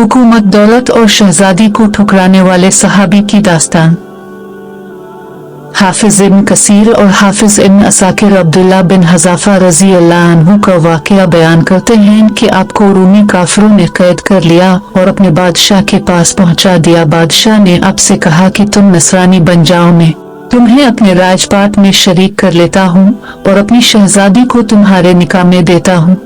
हुकूमत, दौलत और शहजादी को ठुकराने वाले सहाबी की दास्तान। हाफिज इब्न कसीर और हाफिज इब्न असाकिर अब्दुल्ला बिन हज़ाफा रजी अल्लाह अन्हु का वाक़या बयान करते हैं कि आपको रूमी काफिरों ने कैद कर लिया और अपने बादशाह के पास पहुंचा दिया। बादशाह ने आपसे कहा कि तुम नसरानी बन जाओ, मैं तुम्हें अपने राजपाट में शरीक कर लेता हूँ और अपनी शहजादी को तुम्हारे निकाह में देता हूँ।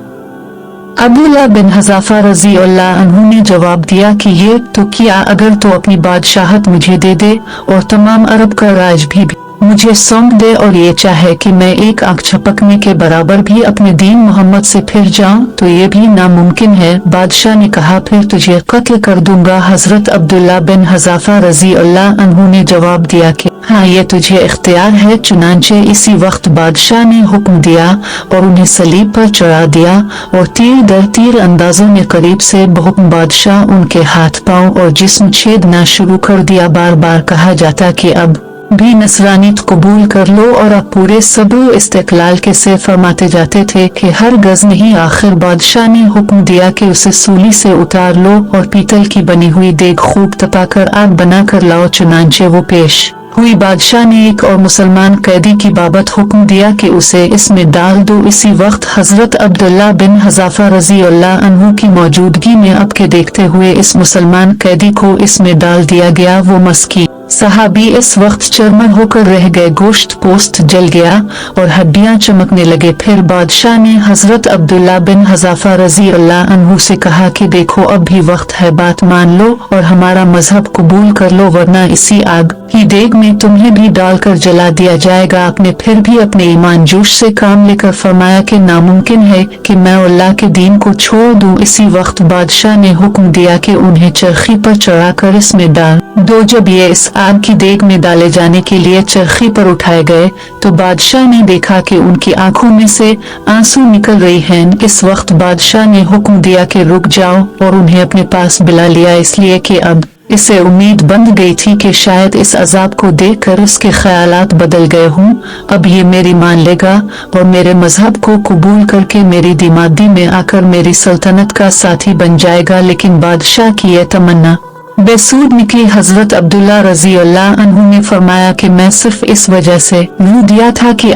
अब्दुल्ला बिन हज़ाफा रजी अल्लाह अन्हु ने जवाब दिया कि ये तो किया, अगर तो अपनी बादशाहत मुझे दे दे और तमाम अरब का राज भी मुझे सौंप दे और ये चाहे कि मैं एक आंख झपकने के बराबर भी अपने दीन मोहम्मद से फिर जाऊं तो ये भी नामुमकिन है। बादशाह ने कहा, फिर तुझे कत्ल कर दूंगा। हजरत अब्दुल्ला बिन हज़ाफा रजी अल्लाह अन्हु ने जवाब दिया कि हाँ, ये तुझे इख्तियार है। चुनांचे इसी वक्त बादशाह ने हुक्म दिया और उन्हें सलीब पर चढ़ा दिया और तीर दर तीर अंदाजों में करीब से बहुक्म बादशाह उनके हाथ पांव और जिस्म छेदना शुरू कर दिया। बार बार कहा जाता कि अब भी नसरानियत कबूल कर लो और अब पूरे सब्र इस्तेक़लाल के से फरमाते जाते थे कि हर गज नहीं। आखिर बादशाह ने हुक्म दिया कि उसे सूली से उतार लो और पीतल की बनी हुई देग खूब तपाकर आग बनाकर लाओ। चुनांचे वो पेश हुई। बादशाह ने एक और मुसलमान कैदी की बाबत हुक्म दिया कि उसे इसमें डाल दो। इसी वक्त हजरत अब्दुल्ला बिन हज़ाफा रजी अल्लाह अन्हु की मौजूदगी में अब के देखते हुए इस मुसलमान कैदी को इसमें डाल दिया गया। वो मस्की सहाबी इस वक्त चरमर होकर रह गए। गोश्त पोस्त जल गया और हड्डियां चमकने लगे। फिर बादशाह ने हजरत अब्दुल्ला बिन हज़ाफा रजी अल्लाह अन्हु से कहा कि देखो, अब भी वक्त है, बात मान लो और हमारा मजहब कबूल कर लो, वरना इसी आग की देग में तुम्हें भी डालकर जला दिया जाएगा। आपने फिर भी अपने ईमान जोश से काम लेकर फरमाया कि नामुमकिन है कि मैं अल्लाह के दीन को छोड़ दूं। इसी वक्त बादशाह ने हुक्म दिया कि उन्हें चरखी पर चढ़ाकर इसमें डाल दो। जब ये इस आग की देग में डाले जाने के लिए चरखी पर उठाए गए तो बादशाह ने देखा कि उनकी आंखों में से आंसू निकल रही हैं। इस वक्त बादशाह ने हुक्म दिया कि रुक जाओ और उन्हें अपने पास बुला लिया, इसलिए कि अब इसे उम्मीद बंध गई थी कि शायद इस अजाब को देखकर उसके ख्यालात बदल गए हों। अब ये मेरी मान लेगा और मेरे मजहब को कबूल करके मेरी दिमादी में आकर मेरी सल्तनत का साथी बन जाएगा। लेकिन बादशाह की यह तमन्ना बेसूद निकली। हजरत अब्दुल्ला रजी अल्लाह अन्हु ने फरमाया कि मैं सिर्फ इस वजह से रू दिया था कि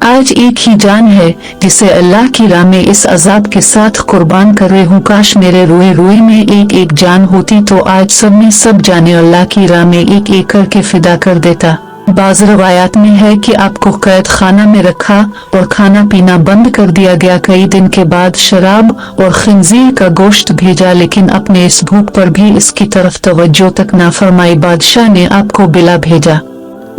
आज एक ही जान है जिसे अल्लाह की राह में इस अजाब के साथ कुर्बान कर रही हूँ। काश मेरे रोए रोए में एक एक जान होती तो आज सब में सब जाने अल्लाह की राह में एक एक करके फिदा कर देता। बाज़ रवायात में है कि आपको कैद खाना में रखा और खाना पीना बंद कर दिया गया। कई दिन के बाद शराब और खिंजीर का गोश्त भेजा, लेकिन अपने इस भूख पर भी इसकी तरफ तवज्जो तक ना फरमाई। बादशाह ने आपको बिला भेजा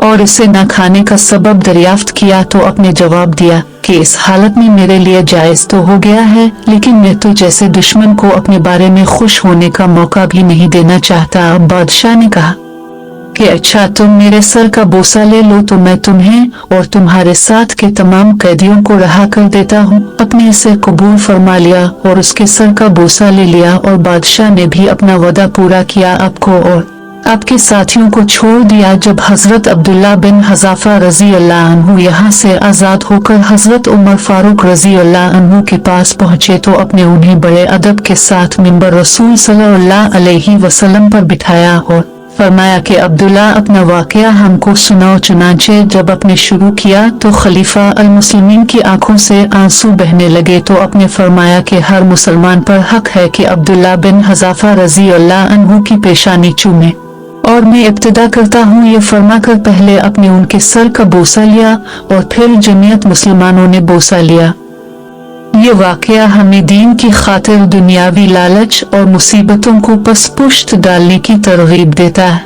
और इसे न खाने का सबब दरियाफ्त किया तो आपने जवाब दिया कि इस हालत में मेरे लिए जायज तो हो गया है, लेकिन मैं तो जैसे दुश्मन को अपने बारे में खुश होने का मौका भी नहीं देना चाहता। अब बादशाह ने कहा कि अच्छा, तुम मेरे सर का बोसा ले लो तो मैं तुम्हें और तुम्हारे साथ के तमाम कैदियों को रहा कर देता हूँ। अपने इसे कबूल फरमा लिया और उसके सर का बोसा ले लिया और बादशाह ने भी अपना वदा पूरा किया, आपको और आपके साथियों को छोड़ दिया। जब हजरत अब्दुल्ला बिन हज़ाफा रजी अल्लाह अन्हु यहाँ से आजाद होकर हजरत उमर फारूक रजी अल्लाह अन्हु के पास पहुँचे तो अपने उन्हें बड़े अदब के साथ मिंबर रसूल सल्लल्लाहु अलैहि वसल्लम पर बिठाया और फरमाया कि अब्दुल्ला, अपना वाकया हमको सुनाओ। चुनांचे जब अपने शुरू किया तो खलीफा अल मुस्लिमीन की आंखों से आंसू बहने लगे तो अपने फरमाया कि हर मुसलमान पर हक है कि अब्दुल्ला बिन हज़ाफा रजी अल्लाह अन्हु की पेशानी चूमे और मैं इब्तिदा करता हूँ। ये फरमा कर पहले अपने उनके सर का बोसा लिया और फिर जमीयत मुसलमानों ने बोसा लिया। ये वाकया हमें दीन की खातिर दुनियावी लालच और मुसीबतों को पसपुश्त डालने की तरगीब देता है।